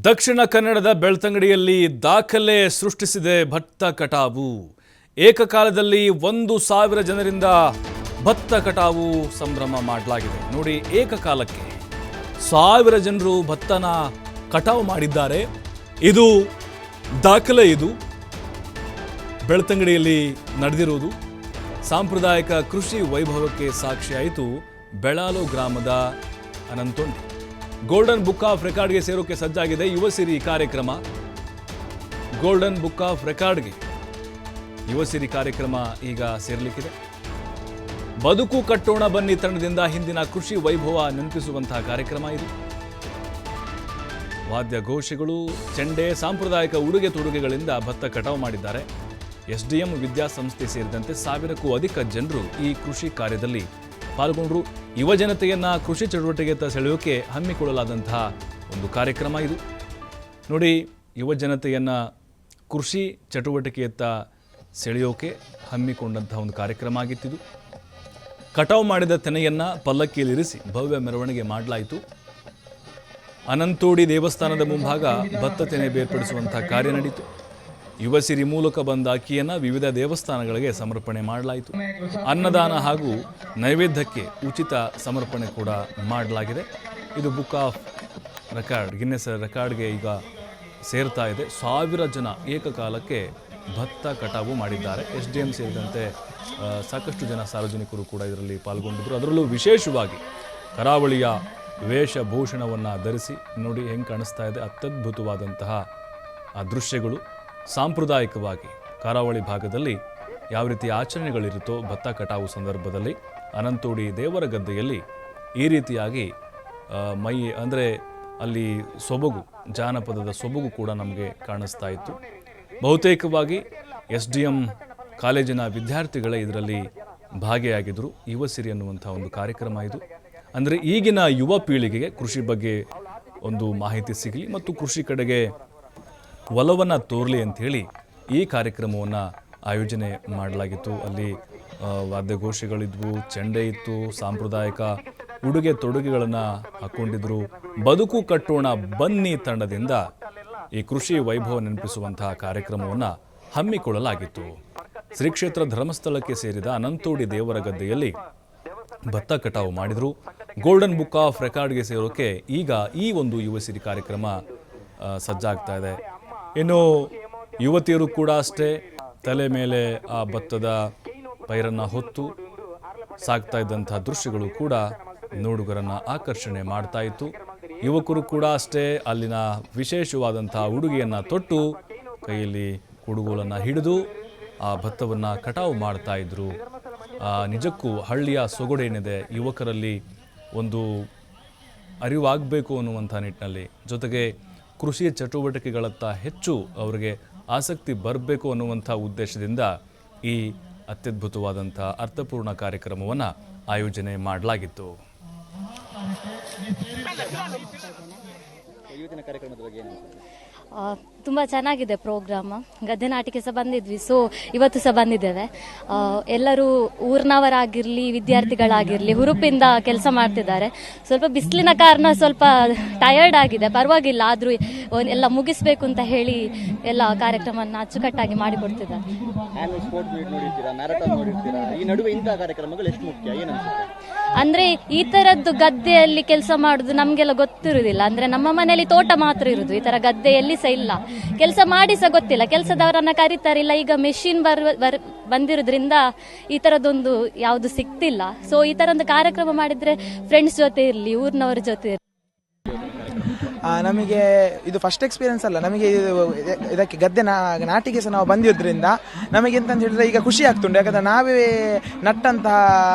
ದಕ್ಷಿಣ ಕನ್ನಡದ ಬೆಳ್ತಂಗಡಿಯಲ್ಲಿ ದಾಖಲೆ ಸೃಷ್ಟಿಸಿದೆ ಭತ್ತ ಕಟಾವು. ಏಕಕಾಲದಲ್ಲಿ 1,000 ಜನರಿಂದ ಭತ್ತ ಕಟಾವು ಸಂಭ್ರಮ ಮಾಡಲಾಗಿದೆ. ನೋಡಿ, ಏಕಕಾಲಕ್ಕೆ 1000 ಜನರು ಭತ್ತನ ಕಟಾವು ಮಾಡಿದ್ದಾರೆ. ಇದು ದಾಖಲೆ. ಇದು ಬೆಳ್ತಂಗಡಿಯಲ್ಲಿ ನಡೆದಿರುವುದು ಸಾಂಪ್ರದಾಯಿಕ ಕೃಷಿ ವೈಭವಕ್ಕೆ ಸಾಕ್ಷಿಯಾಯಿತು ಬೆಳಾಲು ಗ್ರಾಮದ ಅನಂತೊಂಡಿ. ಗೋಲ್ಡನ್ ಬುಕ್ ಆಫ್ ರೆಕಾರ್ಡ್ಗೆ ಸೇರೋಕೆ ಸಜ್ಜಾಗಿದೆ ಯುವ ಸಿರಿ ಕಾರ್ಯಕ್ರಮ. ಗೋಲ್ಡನ್ ಬುಕ್ ಆಫ್ ರೆಕಾರ್ಡ್ಗೆ ಯುವ ಸಿರಿ ಕಾರ್ಯಕ್ರಮ ಈಗ ಸೇರ್ಲಿಕ್ಕಿದೆ. ಬದುಕು ಕಟ್ಟೋಣ ಬನ್ನಿ ತಂಡದಿಂದ ಹಿಂದಿನ ಕೃಷಿ ವೈಭವ ನೆನಪಿಸುವಂತಹ ಕಾರ್ಯಕ್ರಮ ಇದು. ವಾದ್ಯ ಘೋಷಗಳು, ಚೆಂಡೆ, ಸಾಂಪ್ರದಾಯಿಕ ಉಡುಗೆ ತೊಡುಗೆಗಳಿಂದ ಭತ್ತ ಕಟಾವು ಮಾಡಿದ್ದಾರೆ. SDM ವಿದ್ಯಾಸಂಸ್ಥೆ ಸೇರಿದಂತೆ 1000ಕ್ಕೂ ಅಧಿಕ ಜನರು ಈ ಕೃಷಿ ಕಾರ್ಯದಲ್ಲಿ ಪಾಲ್ಗೊಂಡರು. ಯುವ ಜನತೆಯನ್ನ ಕೃಷಿ ಚಟುವಟಿಕೆಯತ್ತ ಸೆಳೆಯೋಕೆ ಹಮ್ಮಿಕೊಳ್ಳಲಾದಂತಹ ಒಂದು ಕಾರ್ಯಕ್ರಮ ಇದು. ನೋಡಿ, ಯುವ ಜನತೆಯನ್ನ ಕೃಷಿ ಚಟುವಟಿಕೆಯತ್ತ ಸೆಳೆಯೋಕೆ ಹಮ್ಮಿಕೊಂಡಂತಹ ಒಂದು ಕಾರ್ಯಕ್ರಮ ಆಗಿತ್ತಿದು. ಕಟಾವು ಮಾಡಿದ ತೆನೆಯನ್ನ ಪಲ್ಲಕ್ಕಿಯಲ್ಲಿರಿಸಿ ಭವ್ಯ ಮೆರವಣಿಗೆ ಮಾಡಲಾಯಿತು. ಅನಂತೋಡಿ ದೇವಸ್ಥಾನದ ಮುಂಭಾಗ ಭತ್ತ ತೆನೆ ಬೇರ್ಪಡಿಸುವಂತಹ ಕಾರ್ಯ ನಡೆಯಿತು. ಯುವ ಸಿರಿ ಮೂಲಕ ಬಂದ ಅಕ್ಕಿಯನ್ನು ವಿವಿಧ ದೇವಸ್ಥಾನಗಳಿಗೆ ಸಮರ್ಪಣೆ ಮಾಡಲಾಯಿತು. ಅನ್ನದಾನ ಹಾಗೂ ನೈವೇದ್ಯಕ್ಕೆ ಉಚಿತ ಸಮರ್ಪಣೆ ಕೂಡ ಮಾಡಲಾಗಿದೆ. ಇದು ಬುಕ್ ಆಫ್ ರೆಕಾರ್ಡ್, ಗಿನ್ನೆಸ್ ರೆಕಾರ್ಡ್ಗೆ ಈಗ ಸೇರ್ತಾ ಇದೆ. 1000 ಜನ ಏಕಕಾಲಕ್ಕೆ ಭತ್ತ ಕಟಾವು ಮಾಡಿದ್ದಾರೆ. SDM ಸೇರಿದಂತೆ ಸಾಕಷ್ಟು ಜನ ಸಾರ್ವಜನಿಕರು ಕೂಡ ಇದರಲ್ಲಿ ಪಾಲ್ಗೊಂಡಿದ್ದರು. ಅದರಲ್ಲೂ ವಿಶೇಷವಾಗಿ ಕರಾವಳಿಯ ವೇಷಭೂಷಣವನ್ನು ಧರಿಸಿ ನೋಡಿ ಹೆಂಗೆ ಕಾಣಿಸ್ತಾ ಇದೆ. ಅತ್ಯದ್ಭುತವಾದಂತಹ ಆ ದೃಶ್ಯಗಳು. ಸಾಂಪ್ರದಾಯಿಕವಾಗಿ ಕರಾವಳಿ ಭಾಗದಲ್ಲಿ ಯಾವ ರೀತಿ ಆಚರಣೆಗಳಿರುತ್ತೋ ಭತ್ತ ಕಟಾವು ಸಂದರ್ಭದಲ್ಲಿ ಅನಂತೋಡಿ ದೇವರ ಗದ್ದೆಯಲ್ಲಿ ಈ ರೀತಿಯಾಗಿ ಅಂದರೆ ಅಲ್ಲಿ ಸೊಬಗು, ಜಾನಪದದ ಸೊಬಗು ಕೂಡ ನಮಗೆ ಕಾಣಿಸ್ತಾ ಇತ್ತು. ಬಹುತೇಕವಾಗಿ SDM ಕಾಲೇಜಿನ ವಿದ್ಯಾರ್ಥಿಗಳೇ ಇದರಲ್ಲಿ ಭಾಗಿಯಾಗಿದ್ದರು. ಯುವ ಸಿರಿ ಅನ್ನುವಂಥ ಒಂದು ಕಾರ್ಯಕ್ರಮ ಇದು. ಅಂದರೆ ಈಗಿನ ಯುವ ಪೀಳಿಗೆಗೆ ಕೃಷಿ ಬಗ್ಗೆ ಒಂದು ಮಾಹಿತಿ ಸಿಗಲಿ ಮತ್ತು ಕೃಷಿ ಕಡೆಗೆ ಒಲವನ್ನು ತೋರಲಿ ಅಂಥೇಳಿ ಈ ಕಾರ್ಯಕ್ರಮವನ್ನು ಆಯೋಜನೆ ಮಾಡಲಾಗಿತ್ತು. ಅಲ್ಲಿ ವಾದ್ಯಘೋಷಗಳಿದ್ವು, ಚೆಂಡೆ ಇತ್ತು, ಸಾಂಪ್ರದಾಯಿಕ ಉಡುಗೆ ತೊಡುಗೆಗಳನ್ನು ಹಾಕ್ಕೊಂಡಿದ್ರು. ಬದುಕು ಕಟ್ಟೋಣ ಬನ್ನಿ ತಂಡದಿಂದ ಈ ಕೃಷಿ ವೈಭವ ನೆನಪಿಸುವಂತಹ ಕಾರ್ಯಕ್ರಮವನ್ನು ಹಮ್ಮಿಕೊಳ್ಳಲಾಗಿತ್ತು. ಶ್ರೀ ಕ್ಷೇತ್ರ ಧರ್ಮಸ್ಥಳಕ್ಕೆ ಸೇರಿದ ಅನಂತೋಡಿ ದೇವರ ಗದ್ದೆಯಲ್ಲಿ ಭತ್ತ ಕಟಾವು ಮಾಡಿದರು. ಗೋಲ್ಡನ್ ಬುಕ್ ಆಫ್ ರೆಕಾರ್ಡ್ಗೆ ಸೇರೋಕೆ ಈಗ ಈ ಒಂದು ಯುವ ಸಿರಿ ಕಾರ್ಯಕ್ರಮ ಸಜ್ಜಾಗ್ತಾ ಇದೆ. ಇನ್ನು ಯುವತಿಯರು ಕೂಡ ಅಷ್ಟೇ ತಲೆ ಮೇಲೆ ಆ ಭತ್ತದ ಪೈರನ್ನು ಹೊತ್ತು ಸಾಗ್ತಾ ಇದ್ದಂಥ ದೃಶ್ಯಗಳು ಕೂಡ ನೋಡುಗರನ್ನು ಆಕರ್ಷಣೆ ಮಾಡ್ತಾ ಇತ್ತು. ಯುವಕರು ಕೂಡ ಅಷ್ಟೇ ಅಲ್ಲಿನ ವಿಶೇಷವಾದಂಥ ಉಡುಗೆಯನ್ನು ತೊಟ್ಟು ಕೈಯಲ್ಲಿ ಕುಡುಗೋಲನ್ನು ಹಿಡಿದು ಆ ಭತ್ತವನ್ನು ಕಟಾವು ಮಾಡ್ತಾ ಇದ್ರು. ನಿಜಕ್ಕೂ ಹಳ್ಳಿಯ ಸೊಗಡೇನಿದೆ ಯುವಕರಲ್ಲಿ ಒಂದು ಅರಿವಾಗಬೇಕು ಅನ್ನುವಂಥ ನಿಟ್ಟಿನಲ್ಲಿ, ಜೊತೆಗೆ ಕೃಷಿಯ ಚಟುವಟಿಕೆಗಳತ್ತ ಹೆಚ್ಚು ಅವರಿಗೆ ಆಸಕ್ತಿ ಬರಬೇಕು ಅನ್ನುವಂಥ ಉದ್ದೇಶದಿಂದ ಈ ಅತ್ಯದ್ಭುತವಾದಂಥ ಅರ್ಥಪೂರ್ಣ ಕಾರ್ಯಕ್ರಮವನ್ನು ಆಯೋಜನೆ ಮಾಡಲಾಗಿತ್ತು. ತುಂಬ ಚೆನ್ನಾಗಿದೆ ಪ್ರೋಗ್ರಾಮ್. ಗದ್ದೆ ನಾಟಿಕೆ ಸಹ ಬಂದಿದ್ವಿ, ಸೊ ಇವತ್ತು ಸಹ ಬಂದಿದ್ದೇವೆ. ಎಲ್ಲರೂ ಊರಿನವರಾಗಿರಲಿ, ವಿದ್ಯಾರ್ಥಿಗಳಾಗಿರಲಿ ಹುರುಪಿಂದ ಕೆಲಸ ಮಾಡ್ತಿದ್ದಾರೆ. ಸ್ವಲ್ಪ ಬಿಸಿಲಿನ ಕಾರಣ ಸ್ವಲ್ಪ ಟಯರ್ಡ್ ಆಗಿದೆ, ಪರವಾಗಿಲ್ಲ. ಆದರೂ ಎಲ್ಲ ಮುಗಿಸ್ಬೇಕು ಅಂತ ಹೇಳಿ ಎಲ್ಲ ಕಾರ್ಯಕ್ರಮವನ್ನು ಅಚ್ಚುಕಟ್ಟಾಗಿ ಮಾಡಿಕೊಡ್ತಿದ್ದಾರೆ. ಅಂದ್ರೆ ಈ ತರದ್ದು ಗದ್ದೆಯಲ್ಲಿ ಕೆಲಸ ಮಾಡುದು ನಮ್ಗೆಲ್ಲ ಗೊತ್ತಿರುವುದಿಲ್ಲ. ಅಂದ್ರೆ ನಮ್ಮ ಮನೆಯಲ್ಲಿ ತೋಟ ಮಾತ್ರ ಇರುದು, ಈ ತರ ಗದ್ದೆಯಲ್ಲಿ ಸಹ ಇಲ್ಲ. ಕೆಲಸ ಮಾಡಿ ಸಹ ಗೊತ್ತಿಲ್ಲ, ಕೆಲಸದವರನ್ನ ಕರೀತಾರಿಲ್ಲ. ಈಗ ಮೆಷಿನ್ ಬಂದಿರೋದ್ರಿಂದ ಈ ತರದೊಂದು ಯಾವುದು ಸಿಕ್ತಿಲ್ಲ. ಸೊ ಈ ತರದ್ದು ಕಾರ್ಯಕ್ರಮ ಮಾಡಿದ್ರೆ ಫ್ರೆಂಡ್ಸ್ ಜೊತೆ ಇರಲಿ, ಊರಿನವರ ಜೊತೆ ಇರಲಿ. ನಮಗೆ ಇದು ಫಸ್ಟ್ ಎಕ್ಸ್ಪೀರಿಯನ್ಸ್ ಅಲ್ಲ. ನಮಗೆ ಇದಕ್ಕೆ ಗದ್ದೆ ನಾಟಿಗೆ ಸಹ ನಾವು ಬಂದಿರೋದ್ರಿಂದ ನಮಗೆ ಎಂತ ಹೇಳಿದ್ರೆ ಈಗ ಖುಷಿ ಆಗ್ತುಂಟು. ಯಾಕಂದ್ರೆ ನಾವೇ ನಟ್ಟಂತಹ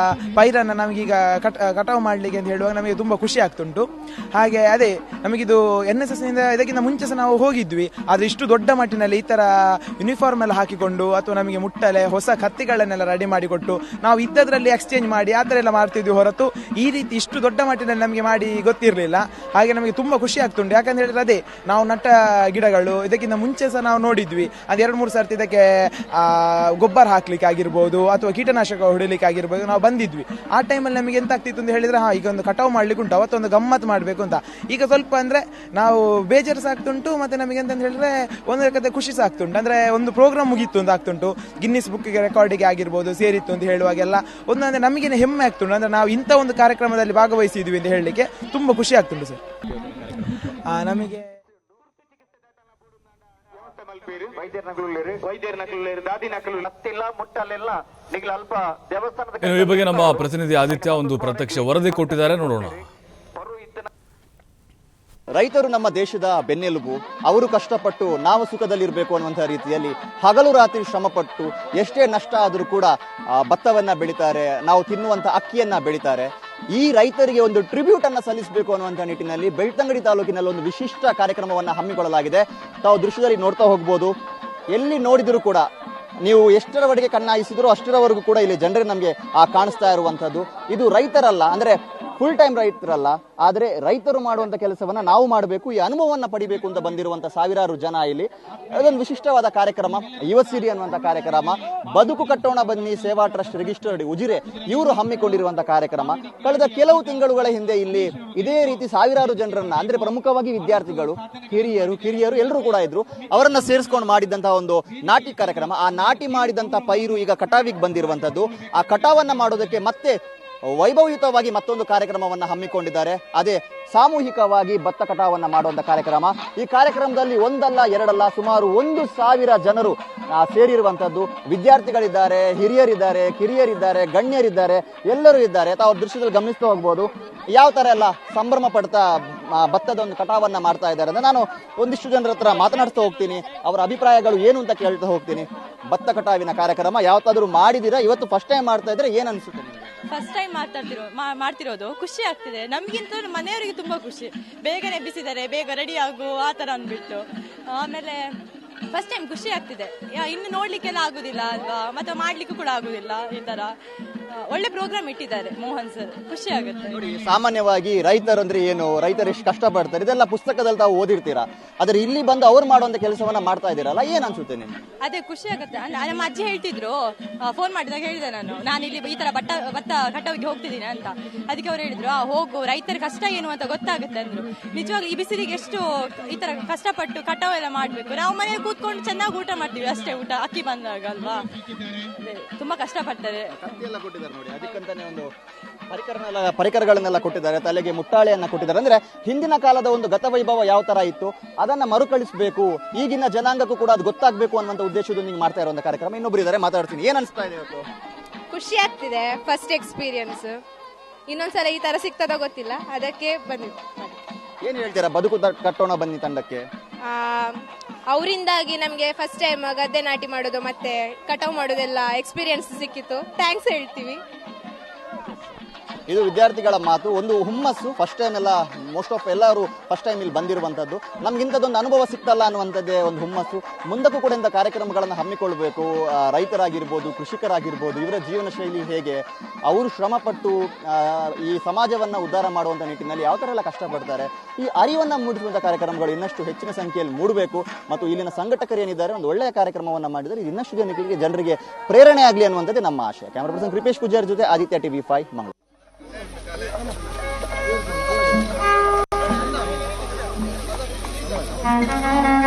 ಪೈರನ್ನು ನಮಗೀಗ ಕಟಾವು ಮಾಡಲಿಕ್ಕೆ ಅಂತ ಹೇಳುವಾಗ ನಮಗೆ ತುಂಬ ಖುಷಿ ಆಗ್ತುಂಟು. ಹಾಗೆ ಅದೇ ನಮಗಿದು NSS ನಿಂದ ಇದಕ್ಕಿಂತ ಮುಂಚೆ ಸಹ ನಾವು ಹೋಗಿದ್ವಿ. ಆದರೆ ಇಷ್ಟು ದೊಡ್ಡ ಮಟ್ಟಿನಲ್ಲಿ ಈ ಥರ ಯೂನಿಫಾರ್ಮ್ ಎಲ್ಲ ಹಾಕಿಕೊಂಡು ಅಥವಾ ನಮಗೆ ಮುಟ್ಟಲೆ ಹೊಸ ಕತ್ತಿಗಳನ್ನೆಲ್ಲ ರೆಡಿ ಮಾಡಿಕೊಟ್ಟು ನಾವು ಇದ್ದದ್ರಲ್ಲಿ ಎಕ್ಸ್ಚೇಂಜ್ ಮಾಡಿ ಆ ಥರ ಎಲ್ಲ ಮಾಡ್ತಿದ್ವಿ ಹೊರತು ಈ ರೀತಿ ಇಷ್ಟು ದೊಡ್ಡ ಮಟ್ಟಿನಲ್ಲಿ ನಮಗೆ ಮಾಡಿ ಗೊತ್ತಿರಲಿಲ್ಲ. ಹಾಗೆ ನಮಗೆ ತುಂಬ ಖುಷಿ ಆಗ್ತುಂಟು. ಆಗ್ತುಂಟು. ಯಾಕಂತ ಹೇಳಿದ್ರೆ ಅದೇ ನಾವು ನಟ್ಟ ಗಿಡಗಳು ಇದಕ್ಕಿಂತ ಮುಂಚೆ ಸಹ ನಾವು ನೋಡಿದ್ವಿ, ಅದು 2-3 ಸರ್ತಿ ಇದಕ್ಕೆ ಗೊಬ್ಬರ ಹಾಕ್ಲಿಕ್ಕೆ ಆಗಿರ್ಬೋದು ಅಥವಾ ಕೀಟನಾಶಕ ಹೊಡಿಲಿಕ್ಕೆ ಆಗಿರ್ಬೋದು ನಾವು ಬಂದಿದ್ವಿ. ಆ ಟೈಮಲ್ಲಿ ನಮಗೆ ಎಂತ ಆಗ್ತಿತ್ತು ಅಂತ ಹೇಳಿದ್ರೆ ಈಗ ಒಂದು ಕಟಾವು ಮಾಡ್ಲಿಕ್ಕೆ ಉಂಟು, ಅವತ್ತೊಂದು ಗಮ್ಮತ್ ಮಾಡಬೇಕು ಅಂತ. ಈಗ ಸ್ವಲ್ಪ ಅಂದ್ರೆ ನಾವು ಬೇಜಾರು ಸಾಕ್ತುಂಟು, ಮತ್ತೆ ನಮಗೆ ಎಂತ ಹೇಳಿದ್ರೆ ಒಂದು ಲೆಕ್ಕದ ಖುಷಿ ಸಾಕ್ತುಂಟು. ಅಂದ್ರೆ ಒಂದು ಪ್ರೋಗ್ರಾಮ್ ಮುಗೀತು ಅಂತ ಆಗ್ತುಂಟು, ಗಿನ್ನಿಸ್ ಬುಕ್ಕಿಗೆ ರೆಕಾರ್ಡಿಗೆ ಆಗಿರ್ಬೋದು ಸೇರಿತ್ತು ಅಂತ ಹೇಳುವಾಗೆಲ್ಲ ಒಂದಂದ್ರೆ ನಮಗೇನೆ ಹೆಮ್ಮೆ ಆಗ್ತುಂಟು. ಅಂದ್ರೆ ನಾವು ಇಂಥ ಒಂದು ಕಾರ್ಯಕ್ರಮದಲ್ಲಿ ಭಾಗವಹಿಸಿದ್ವಿ ಅಂತ ಹೇಳಲಿಕ್ಕೆ ತುಂಬಾ ಖುಷಿ ಆಗ್ತುಂಟು ಸರ್. ನಮಗೆ ಈ ಬಗ್ಗೆ ನಮ್ಮ ಪ್ರತಿನಿಧಿ ಆದಿತ್ಯ ಒಂದು ಪ್ರತ್ಯಕ್ಷ ವರದಿ ಕೊಟ್ಟಿದ್ದಾರೆ, ನೋಡೋಣ. ರೈತರು ನಮ್ಮ ದೇಶದ ಬೆನ್ನೆಲುಬು. ಅವರು ಕಷ್ಟಪಟ್ಟು ನಾವು ಸುಖದಲ್ಲಿರಬೇಕು ಅನ್ನುವಂಥ ರೀತಿಯಲ್ಲಿ ಹಗಲು ರಾತ್ರಿ ಶ್ರಮಪಟ್ಟು ಎಷ್ಟೇ ನಷ್ಟ ಆದರೂ ಕೂಡ ಭತ್ತವನ್ನ ಬೆಳೀತಾರೆ, ನಾವು ತಿನ್ನುವಂಥ ಅಕ್ಕಿಯನ್ನ ಬೆಳೀತಾರೆ. ಈ ರೈತರಿಗೆ ಒಂದು ಟ್ರಿಬ್ಯೂಟ್ ಅನ್ನ ಸಲ್ಲಿಸಬೇಕು ಅನ್ನುವಂಥ ನಿಟ್ಟಿನಲ್ಲಿ ಬೆಳ್ತಂಗಡಿ ತಾಲೂಕಿನಲ್ಲಿ ಒಂದು ವಿಶಿಷ್ಟ ಕಾರ್ಯಕ್ರಮವನ್ನು ಹಮ್ಮಿಕೊಳ್ಳಲಾಗಿದೆ. ತಾವು ದೃಶ್ಯದಲ್ಲಿ ನೋಡ್ತಾ ಹೋಗ್ಬೋದು. ಎಲ್ಲಿ ನೋಡಿದರೂ ಕೂಡ ನೀವು ಎಷ್ಟರವರೆಗೆ ಕಣ್ಣಾಯಿಸಿದ್ರು ಅಷ್ಟರವರೆಗೂ ಕೂಡ ಇಲ್ಲಿ ಜನರೇ ನಮಗೆ ಕಾಣಿಸ್ತಾ ಇರುವಂತದ್ದು. ಇದು ರೈತರಲ್ಲ, ಅಂದ್ರೆ ಫುಲ್ ಟೈಮ್ ರೈತರಲ್ಲ, ಆದರೆ ರೈತರು ಮಾಡುವಂತ ಕೆಲಸವನ್ನ ನಾವು ಮಾಡಬೇಕು, ಈ ಅನುಭವವನ್ನ ಪಡಿಬೇಕು ಅಂತ ಬಂದಿರುವಂತ ಸಾವಿರಾರು ಜನ ಇಲ್ಲಿ. ಅದೊಂದು ವಿಶಿಷ್ಟವಾದ ಕಾರ್ಯಕ್ರಮ, ಯುವಸಿರಿ ಅನ್ನುವಂಥ ಕಾರ್ಯಕ್ರಮ. ಬದುಕು ಕಟ್ಟೋಣ ಬನ್ನಿ ಸೇವಾ ಟ್ರಸ್ಟ್ ರಿಜಿಸ್ಟರ್ಡ್ ಉಜಿರೆ ಇವರು ಹಮ್ಮಿಕೊಂಡಿರುವಂತಹ ಕಾರ್ಯಕ್ರಮ. ಕಳೆದ ಕೆಲವು ತಿಂಗಳುಗಳ ಹಿಂದೆ ಇಲ್ಲಿ ಇದೇ ರೀತಿ ಸಾವಿರಾರು ಜನರನ್ನ, ಅಂದ್ರೆ ಪ್ರಮುಖವಾಗಿ ವಿದ್ಯಾರ್ಥಿಗಳು, ಕಿರಿಯರು ಎಲ್ಲರೂ ಕೂಡ ಇದ್ರು, ಅವರನ್ನ ಸೇರಿಸ್ಕೊಂಡು ಮಾಡಿದಂತಹ ಒಂದು ನಾಟಿ ಕಾರ್ಯಕ್ರಮ. ಆ ನಾಟಿ ಮಾಡಿದಂತ ಪೈರು ಈಗ ಕಟಾವಿಗೆ ಬಂದಿರುವಂತದ್ದು. ಆ ಕಟಾವನ್ನ ಮಾಡೋದಕ್ಕೆ ಮತ್ತೆ ವೈಭವಯುತವಾಗಿ ಮತ್ತೊಂದು ಕಾರ್ಯಕ್ರಮವನ್ನು ಹಮ್ಮಿಕೊಂಡಿದ್ದಾರೆ. ಅದೇ ಸಾಮೂಹಿಕವಾಗಿ ಭತ್ತ ಕಟಾವನ್ನ ಮಾಡುವಂತ ಕಾರ್ಯಕ್ರಮ. ಈ ಕಾರ್ಯಕ್ರಮದಲ್ಲಿ ಒಂದಲ್ಲ ಎರಡಲ್ಲ ಸುಮಾರು 1,000 ಜನರು ಸೇರಿರುವಂತದ್ದು. ವಿದ್ಯಾರ್ಥಿಗಳಿದ್ದಾರೆ, ಹಿರಿಯರಿದ್ದಾರೆ, ಕಿರಿಯರಿದ್ದಾರೆ, ಗಣ್ಯರಿದ್ದಾರೆ, ಎಲ್ಲರೂ ಇದ್ದಾರೆ. ತಾವು ದೃಶ್ಯದಲ್ಲಿ ಗಮನಿಸ್ತಾ ಹೋಗ್ಬೋದು ಯಾವ ತರ ಎಲ್ಲ ಸಂಭ್ರಮ ಪಡ್ತಾ ಭತ್ತದ ಒಂದು ಕಟಾವನ್ನ ಮಾಡ್ತಾ ಇದ್ದಾರೆ ಅಂತ. ನಾನು ಒಂದಿಷ್ಟು ಜನರ ಹತ್ರ ಮಾತನಾಡ್ತಾ ಹೋಗ್ತೀನಿ, ಅವರ ಅಭಿಪ್ರಾಯಗಳು ಏನು ಅಂತ ಕೇಳ್ತಾ ಹೋಗ್ತೀನಿ. ಭತ್ತ ಕಟಾವಿನ ಕಾರ್ಯಕ್ರಮ ಯಾವತ್ತಾದ್ರೂ ಮಾಡಿದಿರಾ? ಇವತ್ತು ಫಸ್ಟ್ ಟೈಮ್ ಮಾಡ್ತಾ ಇದ್ರೆ ಏನ್ ಅನ್ಸುತ್ತೆ? ಫಸ್ಟ್ ಟೈಮ್ ಮಾಡ್ತಿರೋದು ಖುಷಿ ಆಗ್ತಿದೆ. ನಮಗಿಂತ ಮನೆಯವರಿಗೆ ತುಂಬಾ ಖುಷಿ. ಬೇಗನೆ ಎಬ್ಬಿಸಿದ್ದಾರೆ, ಬೇಗ ರೆಡಿ ಆಗು ಆ ತರ ಅಂದ್ಬಿಟ್ಟು. ಆಮೇಲೆ ಫಸ್ಟ್ ಟೈಮ್ ಖುಷಿ ಆಗ್ತಿದೆ. ಇನ್ನು ನೋಡ್ಲಿಕ್ಕೆಲ್ಲ ಆಗುದಿಲ್ಲ ಅಲ್ವಾ, ಮತ್ತೆ ಮಾಡ್ಲಿಕ್ಕೂ ಕೂಡ ಆಗುದಿಲ್ಲ. ಈ ತರ ಒಳ್ಳೆ ಪ್ರೋಗ್ರಾಮ್ ಇಟ್ಟಿದ್ದಾರೆ ಮೋಹನ್ ಸರ್, ಖುಷಿ ಆಗುತ್ತೆ. ಸಾಮಾನ್ಯವಾಗಿ ರೈತರು ಅಂದ್ರೆ ಏನು, ರೈತರು ಎಷ್ಟು ಕಷ್ಟಪಡ್ತಾರೆ ಇದೆಲ್ಲ ಪುಸ್ತಕದಲ್ಲಿ ತಾವು ಓದಿರ್ತೀರಾ, ಆದ್ರೆ ಇಲ್ಲಿ ಬಂದು ಅವ್ರು ಮಾಡುವಂತ ಕೆಲಸವನ್ನ ಮಾಡ್ತಾ ಇದ್ದೀರಲ್ಲ, ಏನ್ ಅನ್ಸುತ್ತೆ ನಿಮ್ಗೆ? ಅದೇ ಖುಷಿ ಆಗುತ್ತೆ. ನಮ್ಮ ಅಜ್ಜಿ ಹೇಳ್ತಿದ್ರು, ಫೋನ್ ಮಾಡಿದಾಗ ಹೇಳಿದೆ ನಾನು ಇಲ್ಲಿ ಈ ತರ ಭತ್ತ ಕಟಾವಿಗೆ ಹೋಗ್ತಿದ್ದೀನಿ ಅಂತ. ಅದಕ್ಕೆ ಅವ್ರು ಹೇಳಿದ್ರು ಹೋಗು, ರೈತರ ಕಷ್ಟ ಏನು ಅಂತ ಗೊತ್ತಾಗುತ್ತೆ ಅಂದ್ರು. ನಿಜವಾಗ್ಲೂ ಈ ಬಿಸಿಲಿಗೆ ಎಷ್ಟು ಈ ತರ ಕಷ್ಟಪಟ್ಟು ಕಟಾವ್ ಎಲ್ಲ ಮಾಡ್ಬೇಕು. ನಾವು ಮನೇಲಿ ಕೂತ್ಕೊಂಡು ಚೆನ್ನಾಗಿ ಊಟ ಮಾಡ್ತೀವಿ ಅಷ್ಟೇ, ಊಟ ಅಕ್ಕಿ ಬಂದಾಗ ಅಲ್ವಾ. ತುಂಬಾ ಕಷ್ಟಪಡ್ತಾರೆ. ನೋಡಿ, ಅದಕ್ಕಂತಾನೆ ಒಂದು ಪರಿಕರಗಳನ್ನೆಲ್ಲ ಕೊಟ್ಟಿದ್ದಾರೆ, ತಲೆಗೆ ಮುಟ್ಟಾಳೆಯನ್ನ ಕೊಟ್ಟಿದ್ದಾರೆ. ಅಂದ್ರೆ ಹಿಂದಿನ ಕಾಲದ ಒಂದು ಗತವೈಭವ ಯಾವ ತರ ಇತ್ತು ಅದನ್ನ ಮರುಕಳಿಸಬೇಕು, ಈಗಿನ ಜನಾಂಗಕ್ಕೂ ಕೂಡ ಅದು ಗೊತ್ತಾಗಬೇಕು ಅನ್ನುವಂತ ಉದ್ದೇಶದೊಂದಿಗೆ ಮಾಡ್ತಾ ಇರುವಂತ ಕಾರ್ಯಕ್ರಮ. ಇನ್ನೊಬ್ರು ಇದ್ದಾರೆ, ಮಾತಾಡ್ತೀನಿ. ಏನ್ ಅನ್ಸ್ತಾ ಇದೆ ಇವತ್ತು? ಖುಷಿ ಆಗ್ತಿದೆ, ಫಸ್ಟ್ ಎಕ್ಸ್ಪೀರಿಯನ್ಸ್. ಇನ್ನೊಂದ್ಸಲ ಈ ತರ ಸಿಗ್ತದೋ ಗೊತ್ತಿಲ್ಲ, ಅದಕ್ಕೆ ಬಂದಿದ್ದು. ಏನ್ ಹೇಳ್ತೀರಾ ಬದುಕು ಕಟ್ಟೋಣ ಬನ್ನಿ ತಂಡಕ್ಕೆ? ಅವರಿಂದಾಗಿ ನಮ್ಗೆ ಫಸ್ಟ್ ಟೈಮ್ ಗದ್ದೆ ನಾಟಿ ಮಾಡೋದು ಮತ್ತೆ ಕಟಾವ್ ಮಾಡೋದೆಲ್ಲ ಎಕ್ಸ್ಪೀರಿಯನ್ಸ್ ಸಿಕ್ಕಿತ್ತು. ಥ್ಯಾಂಕ್ಸ್ ಹೇಳ್ತೀವಿ. ಇದು ವಿದ್ಯಾರ್ಥಿಗಳ ಮಾತು, ಒಂದು ಹುಮ್ಮಸ್ಸು. ಫಸ್ಟ್ ಟೈಮ್ ಎಲ್ಲ ಮೋಸ್ಟ್ ಆಫ್ ಎಲ್ಲರೂ ಫಸ್ಟ್ ಟೈಮ್ ಇಲ್ಲಿ ಬಂದಿರುವಂತದ್ದು. ನಮ್ಗೆ ಇಂಥದ್ದೊಂದು ಅನುಭವ ಸಿಕ್ತಲ್ಲ ಅನ್ನುವಂಥದ್ದೇ ಒಂದು ಹುಮ್ಮಸ್ಸು. ಮುಂದಕ್ಕೂ ಕೂಡ ಇಂಥ ಕಾರ್ಯಕ್ರಮಗಳನ್ನು ಹಮ್ಮಿಕೊಳ್ಬೇಕು. ರೈತರಾಗಿರ್ಬೋದು, ಕೃಷಿಕರಾಗಿರ್ಬೋದು, ಇವರ ಜೀವನ ಶೈಲಿ ಹೇಗೆ, ಅವರು ಶ್ರಮಪಟ್ಟು ಈ ಸಮಾಜವನ್ನ ಉದ್ಧಾರ ಮಾಡುವಂತ ನಿಟ್ಟಿನಲ್ಲಿ ಯಾವ ತರ ಎಲ್ಲ ಕಷ್ಟಪಡ್ತಾರೆ, ಈ ಅರಿವನ್ನ ಮೂಡಿಸುವಂತ ಕಾರ್ಯಕ್ರಮಗಳು ಇನ್ನಷ್ಟು ಹೆಚ್ಚಿನ ಸಂಖ್ಯೆಯಲ್ಲಿ ಮೂಡಬೇಕು. ಮತ್ತು ಇಲ್ಲಿನ ಸಂಘಟಕರು ಏನಿದ್ದಾರೆ ಒಂದು ಒಳ್ಳೆಯ ಕಾರ್ಯಕ್ರಮವನ್ನ ಮಾಡಿದರೆ ಇನ್ನಷ್ಟು ಜನರಿಗೆ ಪ್ರೇರಣೆ ಆಗಲಿ ಅನ್ನುವಂಥದ್ದೇ ನಮ್ಮ ಆಶಯ. ಕ್ಯಾಮರಾ ಪರ್ಸನ್ ಕೃಪೇಶ್ ಪೂಜಾರಿ ಜೊತೆ Aditya TV5 Mangaluru. Thank you.